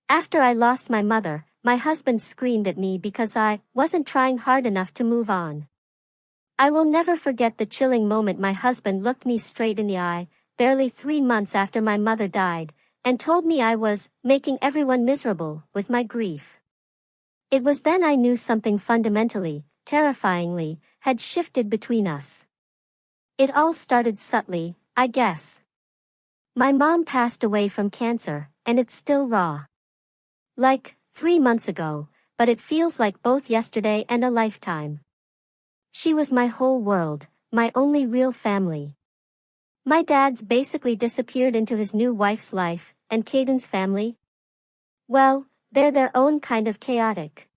After I lost my mother, my husband screamed at me because I wasn't trying hard enough to move on. I will never forget the chilling moment my husband looked me straight in the eye, barely 3 months after my mother died, and told me I was making everyone miserable with my grief. It was then I knew something fundamentally, terrifyingly, had shifted between us. It all started subtly, I guess. My mom passed away from cancer, and it's still raw. Like, 3 months ago, but it feels like both yesterday and a lifetime. She was my whole world, my only real family. My dad's basically disappeared into his new wife's life, and Caden's family? Well, they're their own kind of chaotic.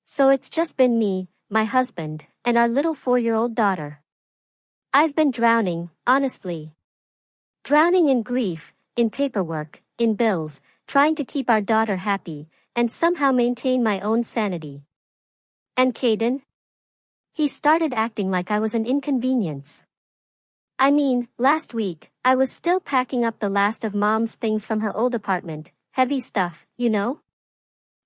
So it's just been me, my husband, and our little 4-year-old daughter. I've been drowning, honestly. Drowning in grief, in paperwork, in bills, trying to keep our daughter happy, and somehow maintain my own sanity. And Caden? He started acting like I was an inconvenience. I mean, last week, I was still packing up the last of Mom's things from her old apartment, heavy stuff, you know?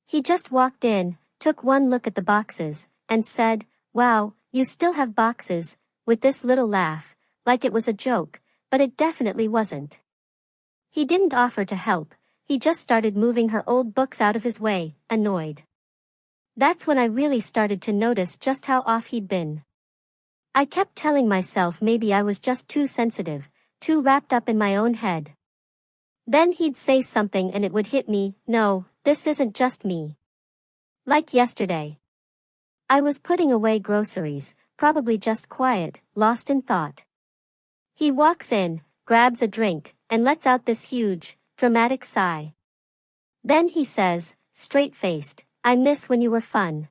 He just walked in, took one look at the boxes, and said, "Wow, you still have boxes," with this little laugh, like it was a joke, but it definitely wasn't. He didn't offer to help, he just started moving her old books out of his way, annoyed. That's when I really started to notice just how off he'd been. I kept telling myself maybe I was just too sensitive, too wrapped up in my own head. Then he'd say something and it would hit me, no, this isn't just me. Like yesterday. I was putting away groceries, probably just quiet, lost in thought. He walks in, grabs a drink, and lets out this huge, dramatic sigh. Then he says, straight-faced, "I miss when you were fun."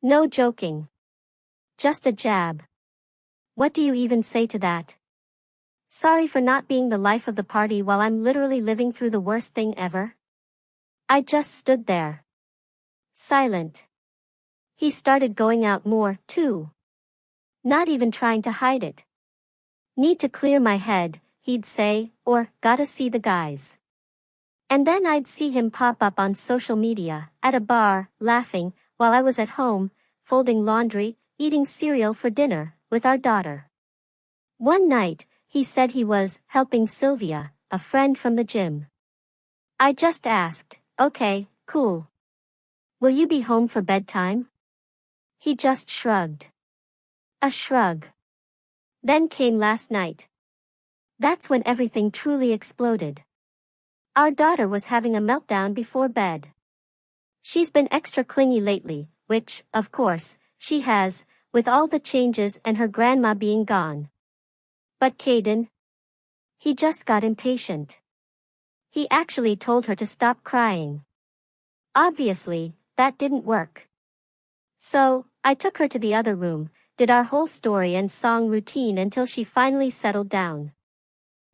No joking. Just a jab. What do you even say to that? Sorry for not being the life of the party while I'm literally living through the worst thing ever? I just stood there. Silent. He started going out more, too. Not even trying to hide it. Need to clear my head, he'd say, or, gotta see the guys. And then I'd see him pop up on social media, at a bar, laughing, while I was at home, folding laundry, eating cereal for dinner, with our daughter. One night, he said he was helping Sylvia, a friend from the gym. I just asked, "Okay, cool. Will you be home for bedtime?" He just shrugged. A shrug. Then came last night. That's when everything truly exploded. Our daughter was having a meltdown before bed. She's been extra clingy lately, which, of course, she has, with all the changes and her grandma being gone. But Caden? He just got impatient. He actually told her to stop crying. Obviously, that didn't work. So, I took her to the other room, did our whole story and song routine until she finally settled down.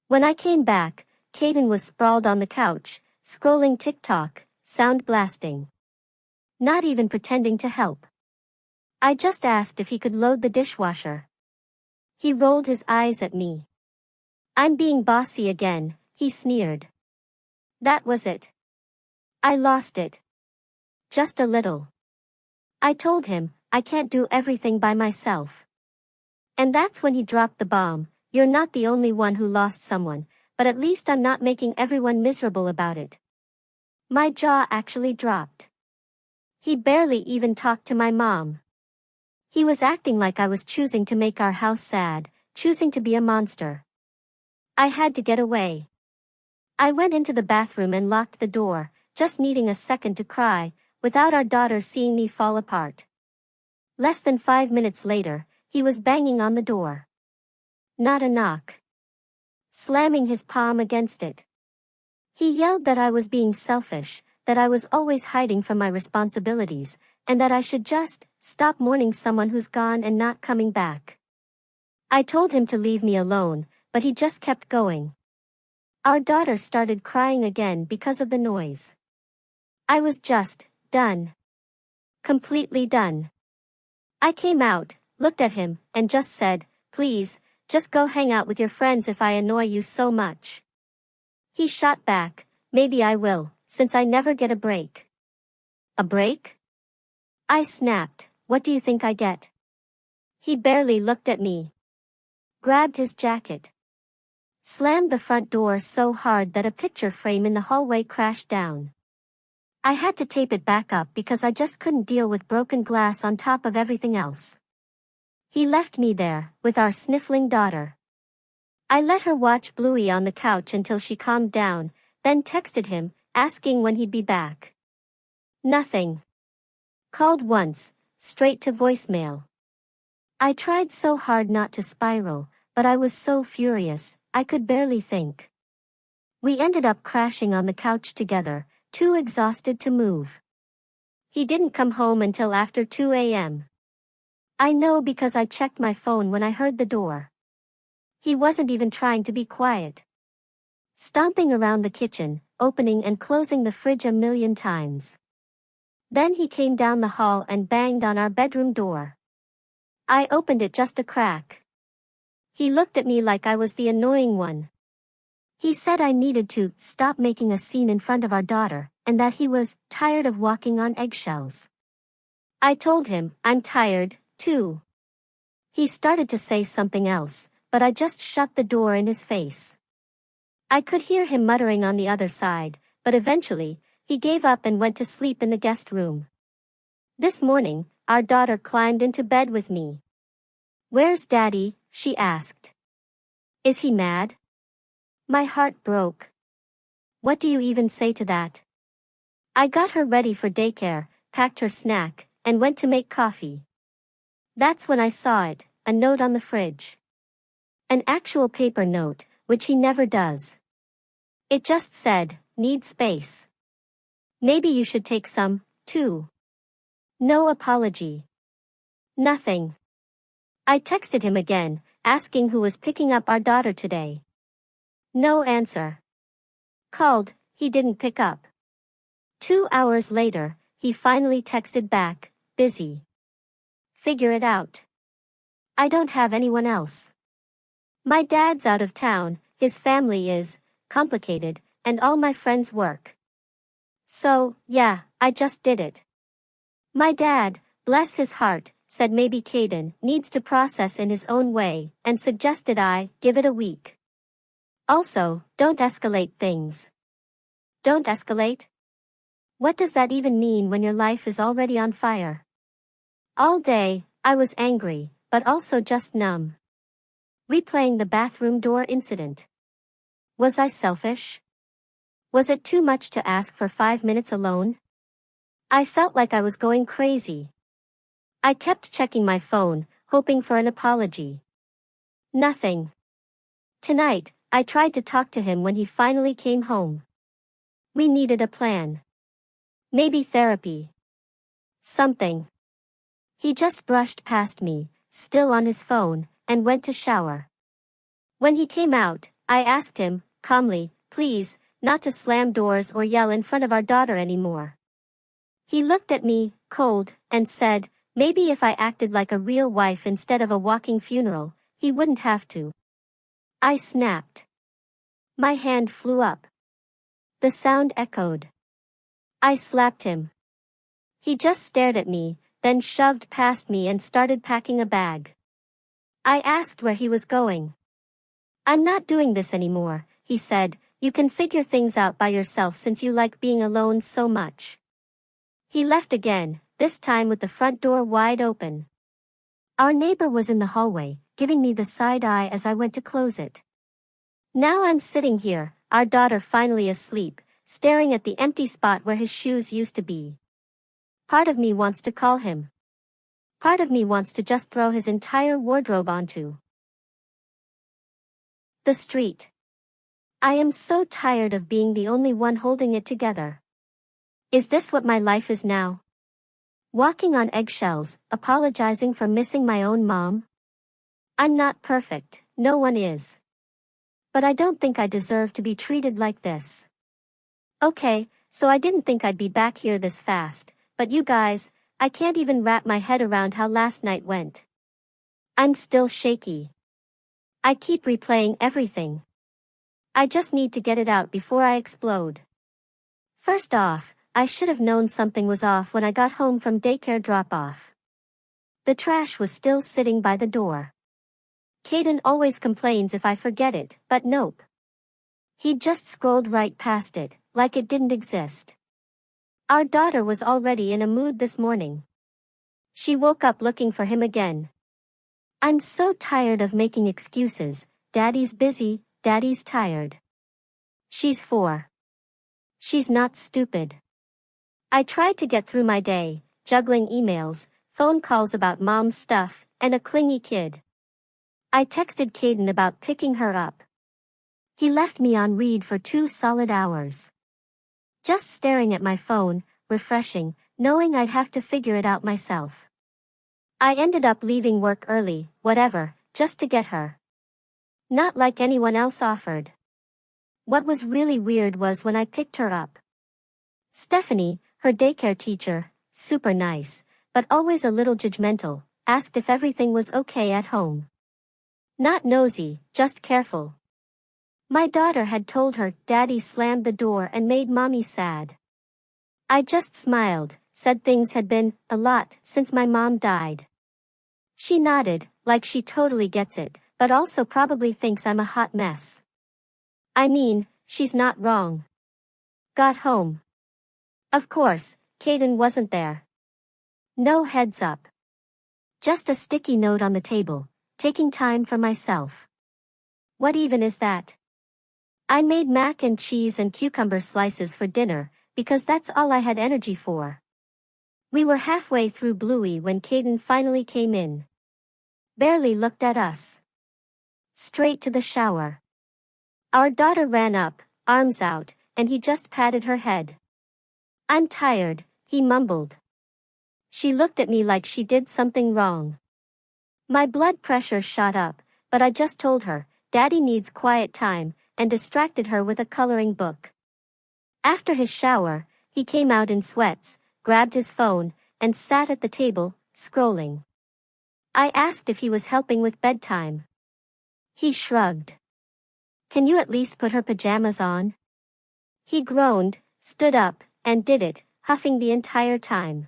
When I came back, Caden was sprawled on the couch, scrolling TikTok, sound blasting. Not even pretending to help. I just asked if he could load the dishwasher. He rolled his eyes at me. I'm being bossy again, he sneered. That was it. I lost it. Just a little. I told him, I can't do everything by myself. And that's when he dropped the bomb, "You're not the only one who lost someone, but at least I'm not making everyone miserable about it." My jaw actually dropped. He barely even talked to my mom. He was acting like I was choosing to make our house sad, choosing to be a monster. I had to get away. I went into the bathroom and locked the door, just needing a second to cry, without our daughter seeing me fall apart. Less than 5 minutes later, he was banging on the door. Not a knock. Slamming his palm against it. He yelled that I was being selfish, that I was always hiding from my responsibilities, and that I should just stop mourning someone who's gone and not coming back. I told him to leave me alone, but he just kept going. Our daughter started crying again because of the noise. I was just done. Completely done. I came out, looked at him, and just said, "Please, just go hang out with your friends if I annoy you so much." He shot back, "Maybe I will, since I never get a break. A break? I snapped. What do you think I get? He barely looked at me. Grabbed his jacket. Slammed the front door so hard that a picture frame in the hallway crashed down. I had to tape it back up because I just couldn't deal with broken glass on top of everything else. He left me there, with our sniffling daughter. I let her watch Bluey on the couch until she calmed down, then texted him, asking when he'd be back. Nothing. Called once, straight to voicemail. I tried so hard not to spiral, but I was so furious, I could barely think. We ended up crashing on the couch together, too exhausted to move. He didn't come home until after 2 a.m. I know because I checked my phone when I heard the door. He wasn't even trying to be quiet. Stomping around the kitchen, opening and closing the fridge a million times. Then he came down the hall and banged on our bedroom door. I opened it just a crack. He looked at me like I was the annoying one. He said I needed to stop making a scene in front of our daughter, and that he was tired of walking on eggshells. I told him I'm tired, too. He started to say something else, but I just shut the door in his face. I could hear him muttering on the other side, but eventually, he gave up and went to sleep in the guest room. This morning, our daughter climbed into bed with me. "Where's Daddy?" she asked. "Is he mad?" My heart broke. What do you even say to that? I got her ready for daycare, packed her snack, and went to make coffee. That's when I saw it, a note on the fridge. An actual paper note, which he never does. It just said, "Need space. Maybe you should take some, too." No apology. Nothing. I texted him again, asking who was picking up our daughter today. No answer. Called, he didn't pick up. 2 hours later, he finally texted back, "Busy. Figure it out. I don't have anyone else. My dad's out of town, his family is complicated, and all my friends work. So, yeah, I just did it." My dad, bless his heart, said maybe Caden needs to process in his own way, and suggested I give it a week. Also, don't escalate things. Don't escalate? What does that even mean when your life is already on fire? All day, I was angry, but also just numb. Replaying the bathroom door incident. Was I selfish? Was it too much to ask for 5 minutes alone? I felt like I was going crazy. I kept checking my phone, hoping for an apology. Nothing. Tonight, I tried to talk to him when he finally came home. We needed a plan. Maybe therapy. Something. He just brushed past me, still on his phone, and went to shower. When he came out, I asked him, calmly, please, not to slam doors or yell in front of our daughter anymore. He looked at me, cold, and said, maybe if I acted like a real wife instead of a walking funeral, he wouldn't have to. I snapped. My hand flew up. The sound echoed. I slapped him. He just stared at me, then shoved past me and started packing a bag. I asked where he was going. I'm not doing this anymore, he said, you can figure things out by yourself since you like being alone so much. He left again, this time with the front door wide open. Our neighbor was in the hallway, giving me the side eye as I went to close it. Now I'm sitting here, our daughter finally asleep, staring at the empty spot where his shoes used to be. Part of me wants to call him. Part of me wants to just throw his entire wardrobe onto the street. I am so tired of being the only one holding it together. Is this what my life is now? Walking on eggshells, apologizing for missing my own mom? I'm not perfect, no one is. But I don't think I deserve to be treated like this. Okay, so I didn't think I'd be back here this fast, but you guys, I can't even wrap my head around how last night went. I'm still shaky. I keep replaying everything. I just need to get it out before I explode. First off, I should have known something was off when I got home from daycare drop-off. The trash was still sitting by the door. Caden always complains if I forget it, but nope. He just scrolled right past it, like it didn't exist. Our daughter was already in a mood this morning. She woke up looking for him again. I'm so tired of making excuses. Daddy's busy, Daddy's tired. She's 4. She's not stupid. I tried to get through my day, juggling emails, phone calls about mom's stuff, and a clingy kid. I texted Caden about picking her up. He left me on read for 2 solid hours. Just staring at my phone, refreshing, knowing I'd have to figure it out myself. I ended up leaving work early, whatever, just to get her. Not like anyone else offered. What was really weird was when I picked her up. Stephanie, her daycare teacher, super nice, but always a little judgmental, asked if everything was okay at home. Not nosy, just careful. My daughter had told her Daddy slammed the door and made Mommy sad. I just smiled, said things had been a lot since my mom died. She nodded, like she totally gets it, but also probably thinks I'm a hot mess. I mean, she's not wrong. Got home. Of course, Caden wasn't there. No heads up. Just a sticky note on the table, taking time for myself. What even is that? I made mac and cheese and cucumber slices for dinner, because that's all I had energy for. We were halfway through Bluey when Caden finally came in. Barely looked at us. Straight to the shower. Our daughter ran up, arms out, and he just patted her head. I'm tired, he mumbled. She looked at me like she did something wrong. My blood pressure shot up, but I just told her, Daddy needs quiet time, and distracted her with a coloring book. After his shower, he came out in sweats, grabbed his phone, and sat at the table, scrolling. I asked if he was helping with bedtime. He shrugged. Can you at least put her pajamas on? He groaned, stood up, and did it, huffing the entire time.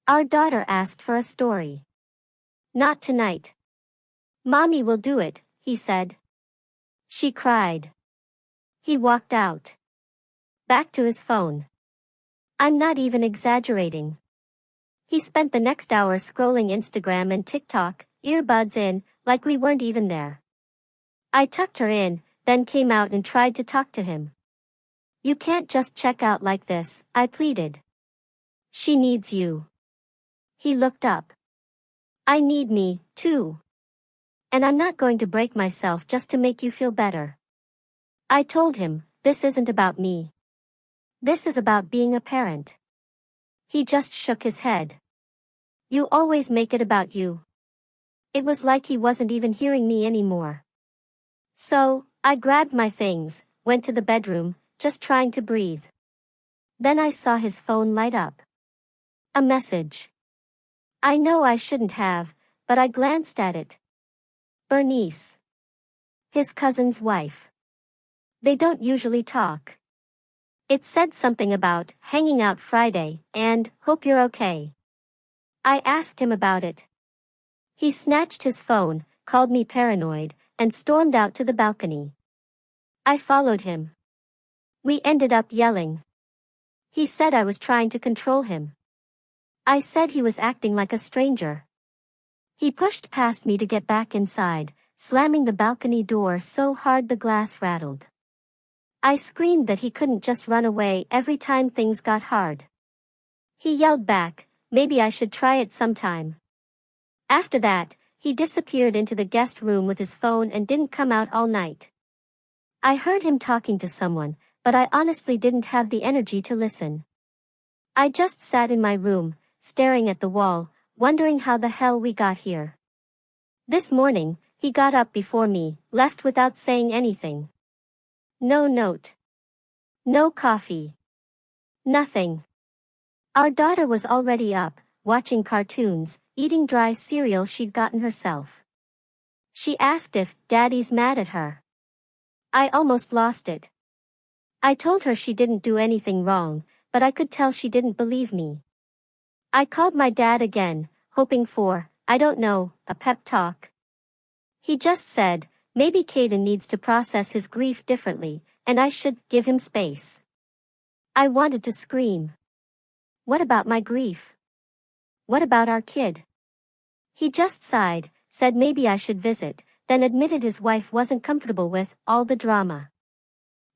Our daughter asked for a story. Not tonight. Mommy will do it, he said. She cried. He walked out. Back to his phone. I'm not even exaggerating. He spent the next hour scrolling Instagram and TikTok, earbuds in, like we weren't even there. I tucked her in, then came out and tried to talk to him. You can't just check out like this, I pleaded. She needs you. He looked up. I need me, too. And I'm not going to break myself just to make you feel better. I told him, this isn't about me. This is about being a parent. He just shook his head. You always make it about you. It was like he wasn't even hearing me anymore. So, I grabbed my things, went to the bedroom, just trying to breathe. Then I saw his phone light up. A message. I know I shouldn't have, but I glanced at it. Bernice. His cousin's wife. They don't usually talk. It said something about hanging out Friday and hope you're okay. I asked him about it. He snatched his phone, called me paranoid, and stormed out to the balcony. I followed him. We ended up yelling. He said I was trying to control him. I said he was acting like a stranger. He pushed past me to get back inside, slamming the balcony door so hard the glass rattled. I screamed that he couldn't just run away every time things got hard. He yelled back, maybe I should try it sometime. After that, he disappeared into the guest room with his phone and didn't come out all night. I heard him talking to someone, but I honestly didn't have the energy to listen. I just sat in my room, staring at the wall, wondering how the hell we got here. This morning, he got up before me, left without saying anything. No note. No coffee. Nothing. Our daughter was already up, watching cartoons, eating dry cereal she'd gotten herself. She asked if Daddy's mad at her. I almost lost it. I told her she didn't do anything wrong, but I could tell she didn't believe me. I called my dad again, hoping for, I don't know, a pep talk. He just said, maybe Caden needs to process his grief differently, and I should give him space. I wanted to scream. What about my grief? What about our kid? He just sighed, said maybe I should visit, then admitted his wife wasn't comfortable with all the drama.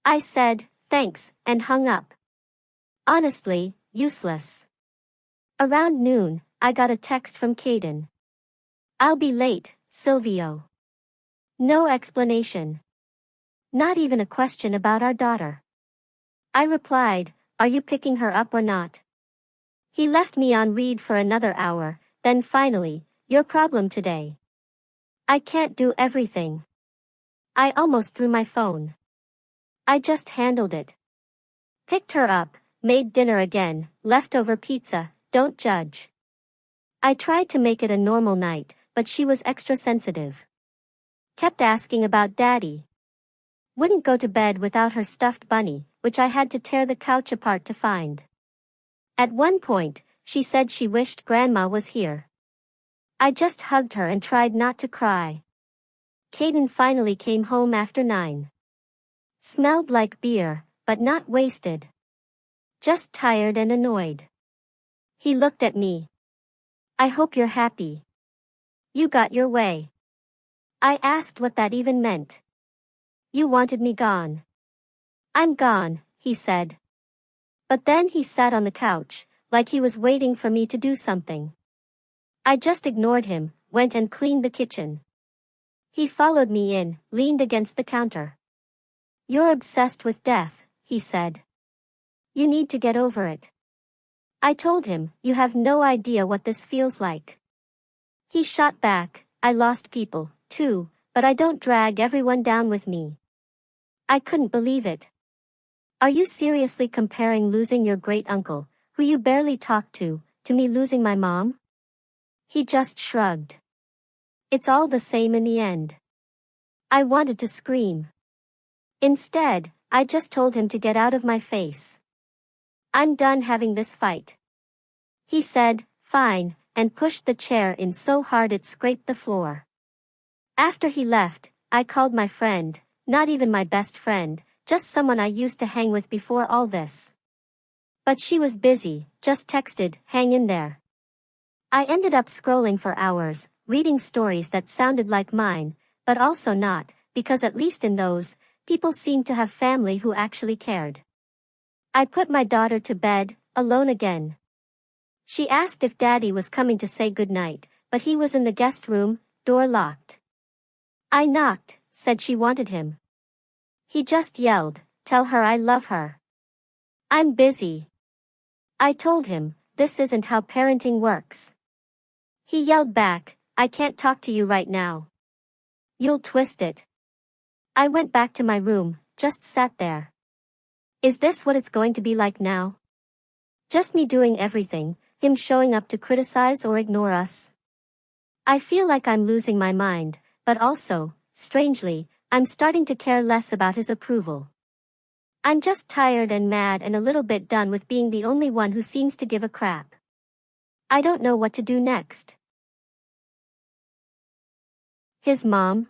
I said, thanks, and hung up. Honestly, useless. Around noon, I got a text from Caden. I'll be late, Silvio. No explanation. Not even a question about our daughter. I replied, are you picking her up or not? He left me on read for another hour, then finally, your problem today. I can't do everything. I almost threw my phone. I just handled it. Picked her up, made dinner again, leftover pizza, don't judge. I tried to make it a normal night, but she was extra sensitive. Kept asking about Daddy. Wouldn't go to bed without her stuffed bunny, which I had to tear the couch apart to find. At one point, she said she wished Grandma was here. I just hugged her and tried not to cry. Caden finally came home after 9. Smelled like beer, but not wasted. Just tired and annoyed. He looked at me. I hope you're happy. You got your way. I asked what that even meant. You wanted me gone. I'm gone, he said. But then he sat on the couch, like he was waiting for me to do something. I just ignored him, went and cleaned the kitchen. He followed me in, leaned against the counter. You're obsessed with death, he said. You need to get over it. I told him, you have no idea what this feels like. He shot back, I lost people, too, but I don't drag everyone down with me. I couldn't believe it. Are you seriously comparing losing your great-uncle, who you barely talked to me losing my mom? He just shrugged. It's all the same in the end. I wanted to scream. Instead, I just told him to get out of my face. I'm done having this fight. He said, fine, and pushed the chair in so hard it scraped the floor. After he left, I called my friend, not even my best friend, just someone I used to hang with before all this. But she was busy, just texted, hang in there. I ended up scrolling for hours, reading stories that sounded like mine, but also not, because at least in those, people seemed to have family who actually cared. I put my daughter to bed, alone again. She asked if Daddy was coming to say goodnight, but he was in the guest room, door locked. I knocked, said she wanted him. He just yelled, tell her I love her. I'm busy. I told him, this isn't how parenting works. He yelled back, I can't talk to you right now. You'll twist it. I went back to my room, just sat there. Is this what it's going to be like now? Just me doing everything, him showing up to criticize or ignore us? I feel like I'm losing my mind, but also, strangely, I'm starting to care less about his approval. I'm just tired and mad and a little bit done with being the only one who seems to give a crap. I don't know what to do next. His mom?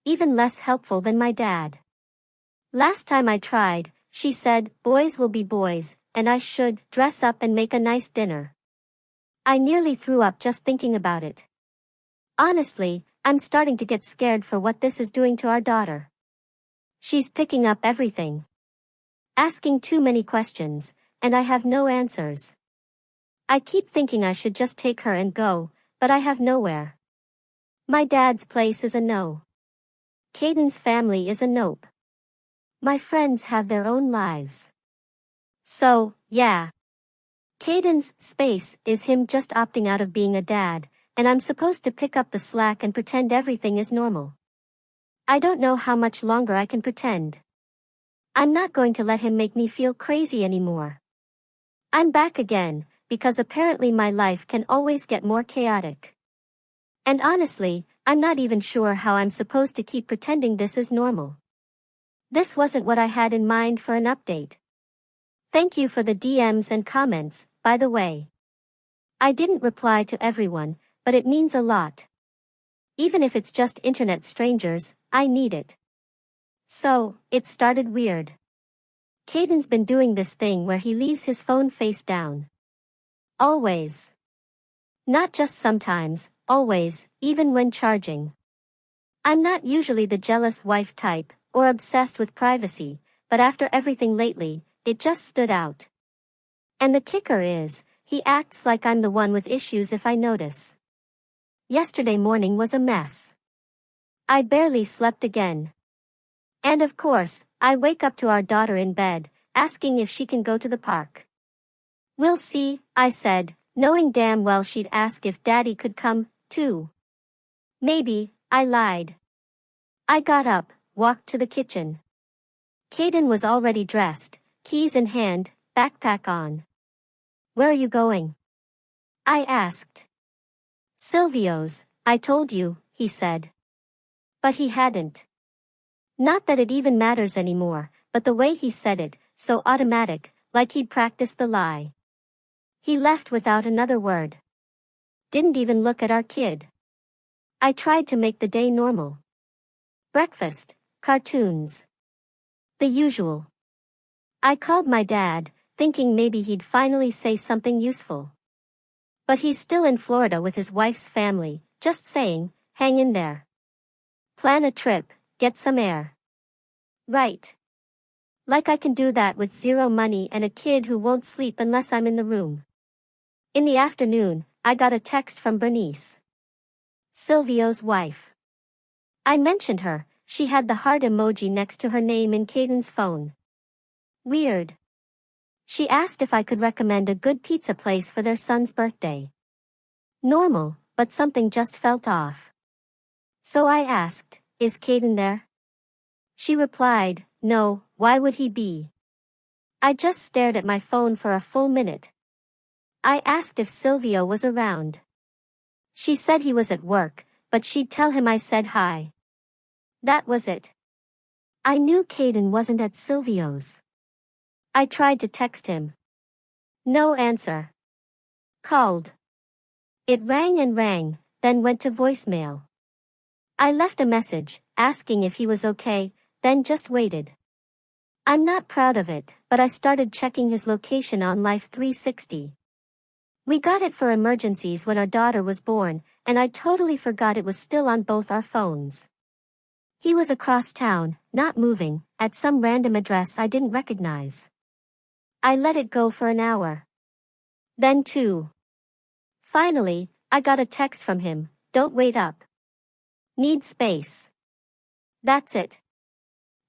Even less helpful than my dad. Last time I tried, she said, boys will be boys, and I should dress up and make a nice dinner. I nearly threw up just thinking about it. Honestly, I'm starting to get scared for what this is doing to our daughter. She's picking up everything. Asking too many questions, and I have no answers. I keep thinking I should just take her and go, but I have nowhere. My dad's place is a no. Caden's family is a nope. My friends have their own lives. So, yeah. Caden's space is him just opting out of being a dad, and I'm supposed to pick up the slack and pretend everything is normal. I don't know how much longer I can pretend. I'm not going to let him make me feel crazy anymore. I'm back again, because apparently my life can always get more chaotic. And honestly, I'm not even sure how I'm supposed to keep pretending this is normal. This wasn't what I had in mind for an update. Thank you for the DMs and comments, by the way. I didn't reply to everyone, but it means a lot. Even if it's just internet strangers, I need it. So, it started weird. Caden's been doing this thing where he leaves his phone face down. Always. Not just sometimes, always, even when charging. I'm not usually the jealous wife type, or obsessed with privacy, but after everything lately, it just stood out. And the kicker is, he acts like I'm the one with issues if I notice. Yesterday morning was a mess. I barely slept again. And of course, I wake up to our daughter in bed, asking if she can go to the park. We'll see, I said, knowing damn well she'd ask if Daddy could come, too. Maybe, I lied. I got up, walked to the kitchen. Caden was already dressed, keys in hand, backpack on. Where are you going? I asked. Silvio's, I told you, he said. But he hadn't. Not that it even matters anymore, but the way he said it, so automatic, like he'd practiced the lie. He left without another word. Didn't even look at our kid. I tried to make the day normal. Breakfast, cartoons. The usual. I called my dad, thinking maybe he'd finally say something useful. But he's still in Florida with his wife's family, just saying, hang in there. Plan a trip, get some air. Right. Like I can do that with zero money and a kid who won't sleep unless I'm in the room. In the afternoon, I got a text from Bernice. Silvio's wife. I mentioned her, she had the heart emoji next to her name in Caden's phone. Weird. She asked if I could recommend a good pizza place for their son's birthday. Normal, but something just felt off. So I asked, is Caden there? She replied, no, why would he be? I just stared at my phone for a full minute. I asked if Silvio was around. She said he was at work, but she'd tell him I said hi. That was it. I knew Caden wasn't at Silvio's. I tried to text him. No answer. Called. It rang and rang, then went to voicemail. I left a message, asking if he was okay, then just waited. I'm not proud of it, but I started checking his location on Life 360. We got it for emergencies when our daughter was born, and I totally forgot it was still on both our phones. He was across town, not moving, at some random address I didn't recognize. I let it go for an hour. Then 2. Finally, I got a text from him, don't wait up. Need space. That's it.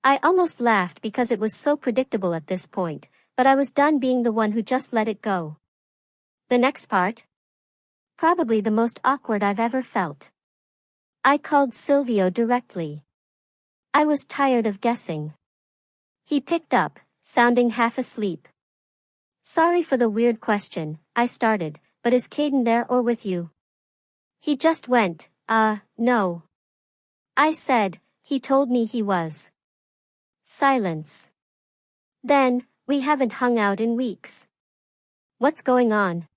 I almost laughed because it was so predictable at this point, but I was done being the one who just let it go. The next part? Probably the most awkward I've ever felt. I called Silvio directly. I was tired of guessing. He picked up, sounding half asleep. Sorry for the weird question, I started, but is Caden there or with you? He just went, no. I said, he told me he was. Silence. Then, we haven't hung out in weeks. What's going on?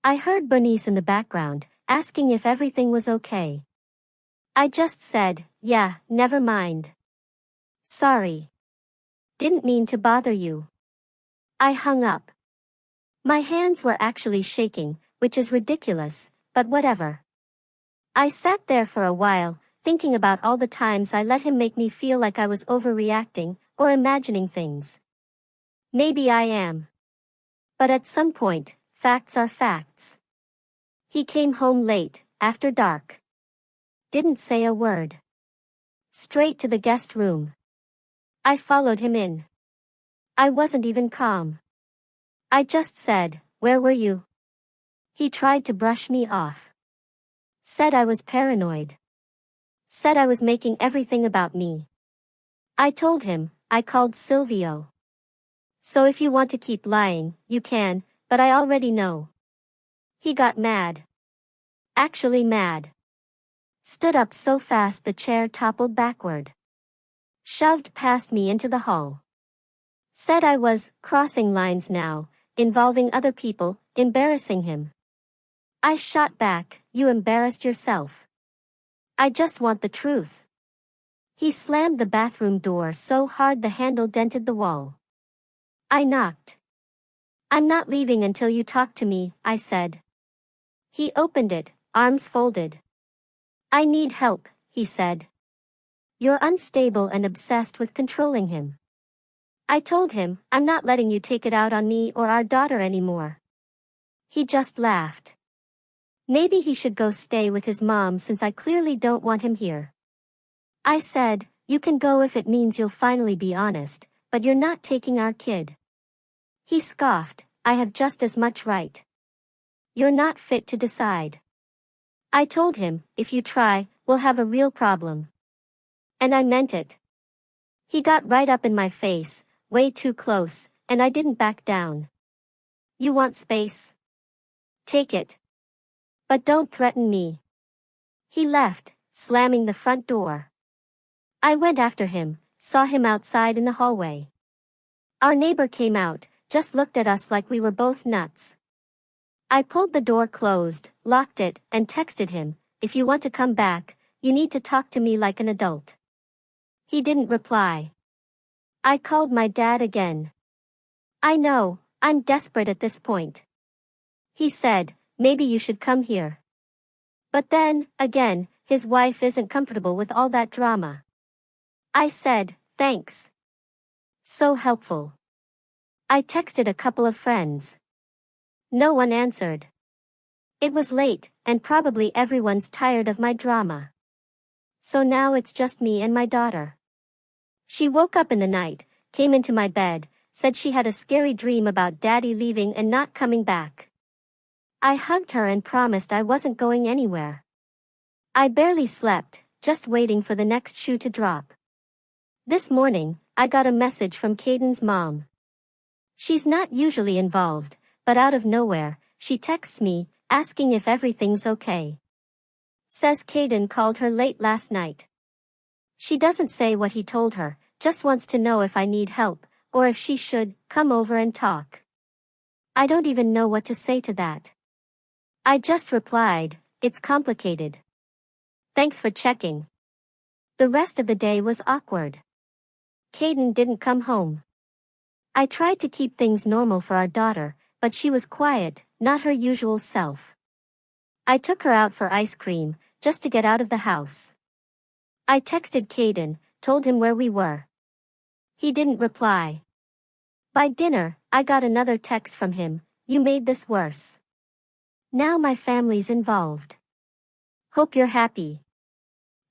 I heard Bernice in the background, asking if everything was okay. I just said, yeah, never mind. Sorry. Didn't mean to bother you. I hung up. My hands were actually shaking, which is ridiculous, but whatever. I sat there for a while, thinking about all the times I let him make me feel like I was overreacting, or imagining things. Maybe I am. But at some point, facts are facts. He came home late, after dark. Didn't say a word. Straight to the guest room. I followed him in. I wasn't even calm. I just said, where were you? He tried to brush me off. Said I was paranoid. Said I was making everything about me. I told him, I called Silvio. So if you want to keep lying, you can, but I already know. He got mad. Actually mad. Stood up so fast the chair toppled backward. Shoved past me into the hall. Said I was crossing lines now, involving other people, embarrassing him. I shot back, you embarrassed yourself. I just want the truth. He slammed the bathroom door so hard the handle dented the wall. I knocked. I'm not leaving until you talk to me, I said. He opened it, arms folded. I need help, he said. You're unstable and obsessed with controlling him. I told him, I'm not letting you take it out on me or our daughter anymore. He just laughed. Maybe he should go stay with his mom since I clearly don't want him here. I said, you can go if it means you'll finally be honest, but you're not taking our kid. He scoffed, I have just as much right. You're not fit to decide. I told him, if you try, we'll have a real problem. And I meant it. He got right up in my face, way too close, and I didn't back down. You want space? Take it. But don't threaten me. He left, slamming the front door. I went after him, saw him outside in the hallway. Our neighbor came out, just looked at us like we were both nuts. I pulled the door closed, locked it, and texted him, if you want to come back, you need to talk to me like an adult. He didn't reply. I called my dad again. I know, I'm desperate at this point. He said, maybe you should come here. But then, again, his wife isn't comfortable with all that drama. I said, thanks. So helpful. I texted a couple of friends. No one answered. It was late, and probably everyone's tired of my drama. So now it's just me and my daughter. She woke up in the night, came into my bed, said she had a scary dream about Daddy leaving and not coming back. I hugged her and promised I wasn't going anywhere. I barely slept, just waiting for the next shoe to drop. This morning, I got a message from Caden's mom. She's not usually involved, but out of nowhere, she texts me, asking if everything's okay. Says Caden called her late last night. She doesn't say what he told her, just wants to know if I need help, or if she should come over and talk. I don't even know what to say to that. I just replied, it's complicated. Thanks for checking. The rest of the day was awkward. Caden didn't come home. I tried to keep things normal for our daughter, but she was quiet, not her usual self. I took her out for ice cream, just to get out of the house. I texted Caden, told him where we were. He didn't reply. By dinner, I got another text from him, you made this worse. Now my family's involved. Hope you're happy.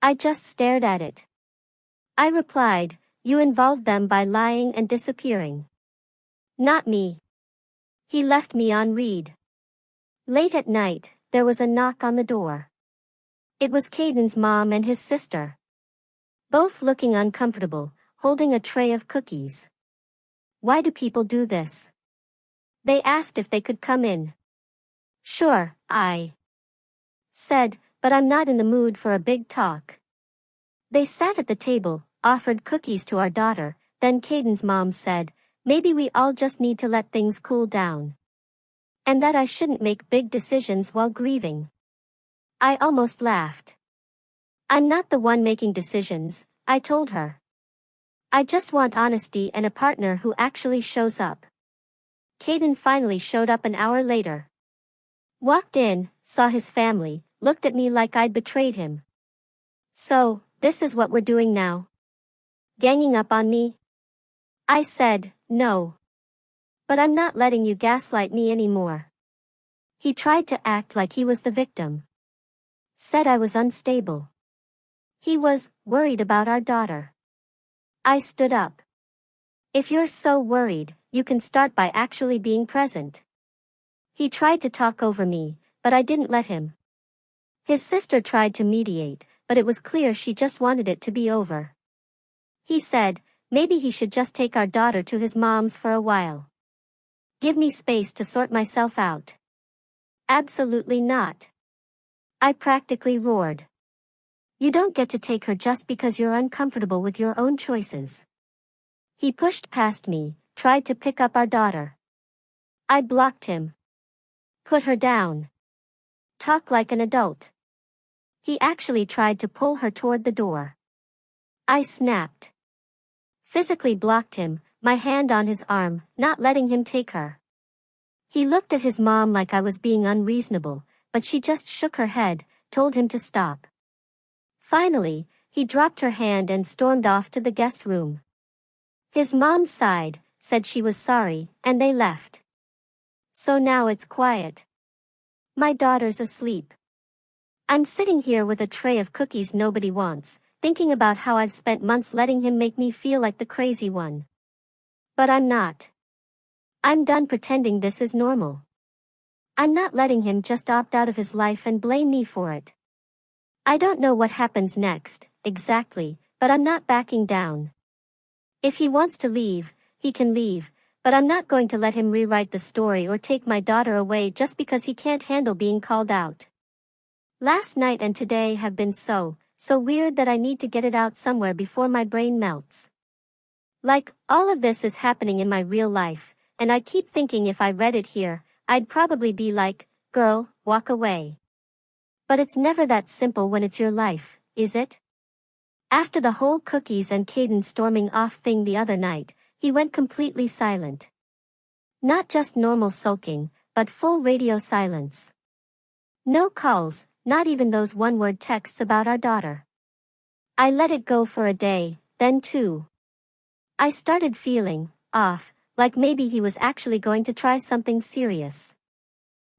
I just stared at it. I replied, you involved them by lying and disappearing. Not me. He left me on read. Late at night, there was a knock on the door. It was Caden's mom and his sister. Both looking uncomfortable, holding a tray of cookies. Why do people do this? They asked if they could come in. Sure, I said, but I'm not in the mood for a big talk. They sat at the table, offered cookies to our daughter, then Caden's mom said, maybe we all just need to let things cool down. And that I shouldn't make big decisions while grieving. I almost laughed. I'm not the one making decisions, I told her. I just want honesty and a partner who actually shows up. Caden finally showed up an hour later. Walked in, saw his family, looked at me like I'd betrayed him. So, this is what we're doing now? Ganging up on me? I said, no. But I'm not letting you gaslight me anymore. He tried to act like he was the victim. Said I was unstable. He was worried about our daughter. I stood up. If you're so worried, you can start by actually being present. He tried to talk over me, but I didn't let him. His sister tried to mediate, but it was clear she just wanted it to be over. He said, maybe he should just take our daughter to his mom's for a while. Give me space to sort myself out. Absolutely not. I practically roared. You don't get to take her just because you're uncomfortable with your own choices. He pushed past me, tried to pick up our daughter. I blocked him. Put her down. Talk like an adult. He actually tried to pull her toward the door. I snapped. Physically blocked him, my hand on his arm, not letting him take her. He looked at his mom like I was being unreasonable, but she just shook her head, told him to stop. Finally, he dropped her hand and stormed off to the guest room. His mom sighed, said she was sorry, and they left. So now it's quiet. My daughter's asleep. I'm sitting here with a tray of cookies nobody wants, thinking about how I've spent months letting him make me feel like the crazy one. But I'm not. I'm done pretending this is normal. I'm not letting him just opt out of his life and blame me for it. I don't know what happens next, exactly, but I'm not backing down. If he wants to leave, he can leave, but I'm not going to let him rewrite the story or take my daughter away just because he can't handle being called out. Last night and today have been so weird that I need to get it out somewhere before my brain melts. Like, all of this is happening in my real life, and I keep thinking if I read it here, I'd probably be like, girl, walk away. But it's never that simple when it's your life, is it? After the whole cookies and Caden storming off thing the other night, he went completely silent. Not just normal sulking, but full radio silence. No calls, not even those one-word texts about our daughter. I let it go for a day, then two. I started feeling off, like maybe he was actually going to try something serious.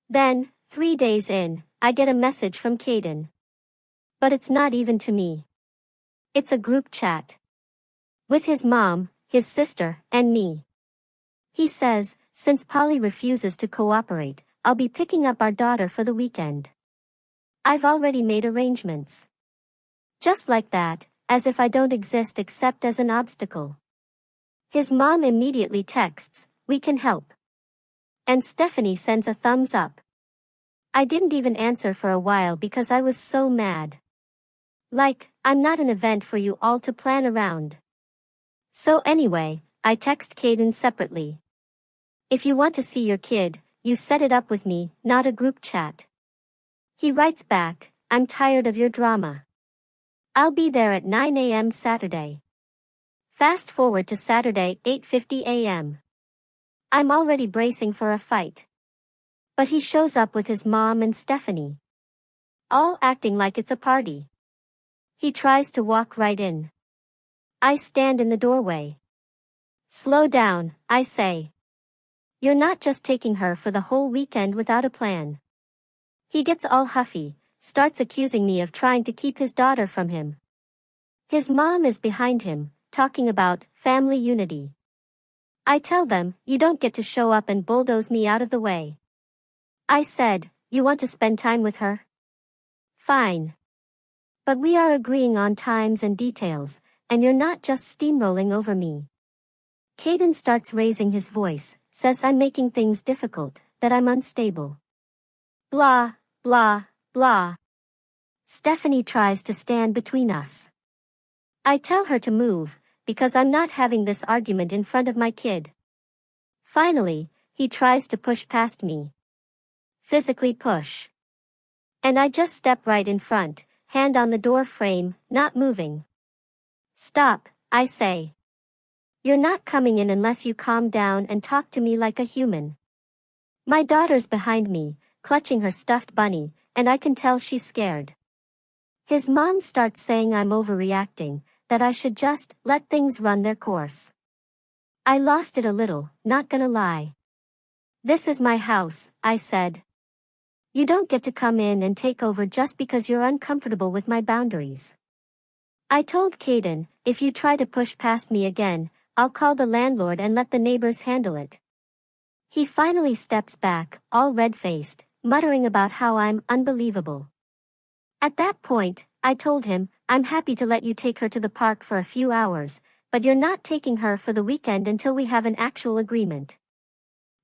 Then, 3 days in, I get a message from Caden. But it's not even to me. It's a group chat. With his mom, his sister, and me. He says, since Polly refuses to cooperate, I'll be picking up our daughter for the weekend. I've already made arrangements. Just like that, as if I don't exist except as an obstacle. His mom immediately texts, we can help. And Stephanie sends a thumbs up. I didn't even answer for a while because I was so mad. Like, I'm not an event for you all to plan around. So anyway, I text Caden separately. If you want to see your kid, you set it up with me, not a group chat. He writes back, I'm tired of your drama. I'll be there at 9 a.m. Saturday. Fast forward to Saturday, 8:50 a.m. I'm already bracing for a fight. But he shows up with his mom and Stephanie. All acting like it's a party. He tries to walk right in. I stand in the doorway. Slow down, I say. You're not just taking her for the whole weekend without a plan. He gets all huffy, starts accusing me of trying to keep his daughter from him. His mom is behind him, talking about family unity. I tell them, you don't get to show up and bulldoze me out of the way. I said, you want to spend time with her? Fine. But we are agreeing on times and details, and you're not just steamrolling over me. Caden starts raising his voice, says I'm making things difficult, that I'm unstable. Blah, blah, blah. Stephanie tries to stand between us. I tell her to move, because I'm not having this argument in front of my kid. Finally, he tries to push past me. Physically push. And I just step right in front, hand on the door frame, not moving. Stop, I say. You're not coming in unless you calm down and talk to me like a human. My daughter's behind me, clutching her stuffed bunny, and I can tell she's scared. His mom starts saying I'm overreacting, that I should just let things run their course. I lost it a little, not gonna lie. This is my house, I said. You don't get to come in and take over just because you're uncomfortable with my boundaries. I told Caden, if you try to push past me again, I'll call the landlord and let the neighbors handle it. He finally steps back, all red-faced, muttering about how I'm unbelievable. At that point, I told him, I'm happy to let you take her to the park for a few hours, but you're not taking her for the weekend until we have an actual agreement.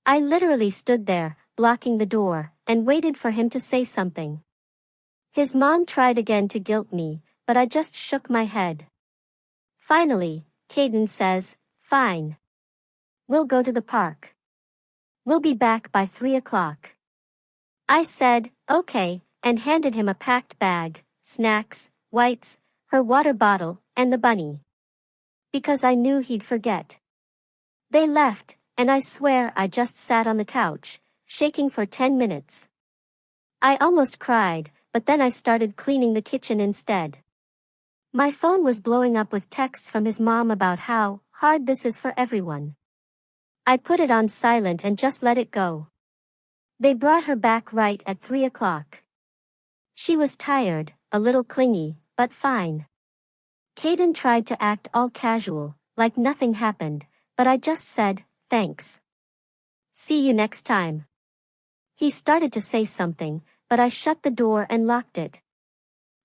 I literally stood there, blocking the door, and waited for him to say something. His mom tried again to guilt me, but I just shook my head. Finally, Caden says, "Fine. We'll go to the park. We'll be back by 3 o'clock." I said, "Okay," and handed him a packed bag, snacks, wipes, her water bottle, and the bunny. Because I knew he'd forget. They left, and I swear I just sat on the couch, shaking for 10 minutes. I almost cried, but then I started cleaning the kitchen instead. My phone was blowing up with texts from his mom about how hard this is for everyone. I put it on silent and just let it go. They brought her back right at 3 o'clock. She was tired, a little clingy, but fine. Caden tried to act all casual, like nothing happened, but I just said, "Thanks. See you next time." He started to say something, but I shut the door and locked it.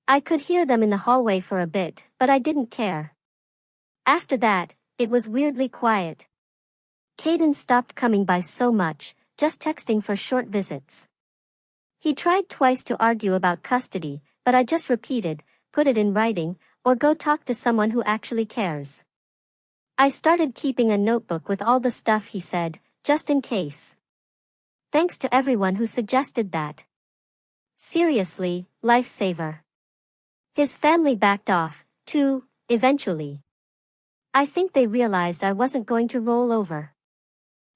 I could hear them in the hallway for a bit, but I didn't care. After that, it was weirdly quiet. Caden stopped coming by so much, just texting for short visits. He tried twice to argue about custody, but I just repeated, "Put it in writing, or go talk to someone who actually cares." I started keeping a notebook with all the stuff he said, just in case. Thanks to everyone who suggested that. Seriously, lifesaver. His family backed off, too, eventually. I think they realized I wasn't going to roll over.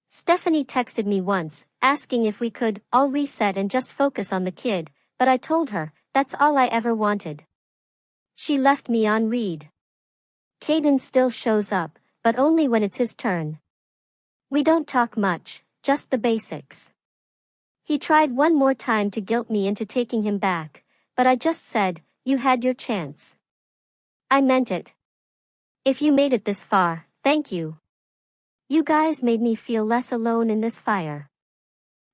Stephanie texted me once, asking if we could all reset and just focus on the kid, but I told her, that's all I ever wanted. She left me on read. Caden still shows up, but only when it's his turn. We don't talk much, just the basics. He tried one more time to guilt me into taking him back, but I just said, "You had your chance." I meant it. If you made it this far, thank you. You guys made me feel less alone in this fire.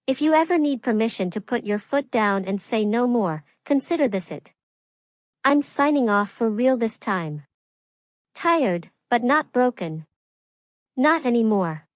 If you ever need permission to put your foot down and say no more, consider this it. I'm signing off for real this time. Tired, but not broken. Not anymore.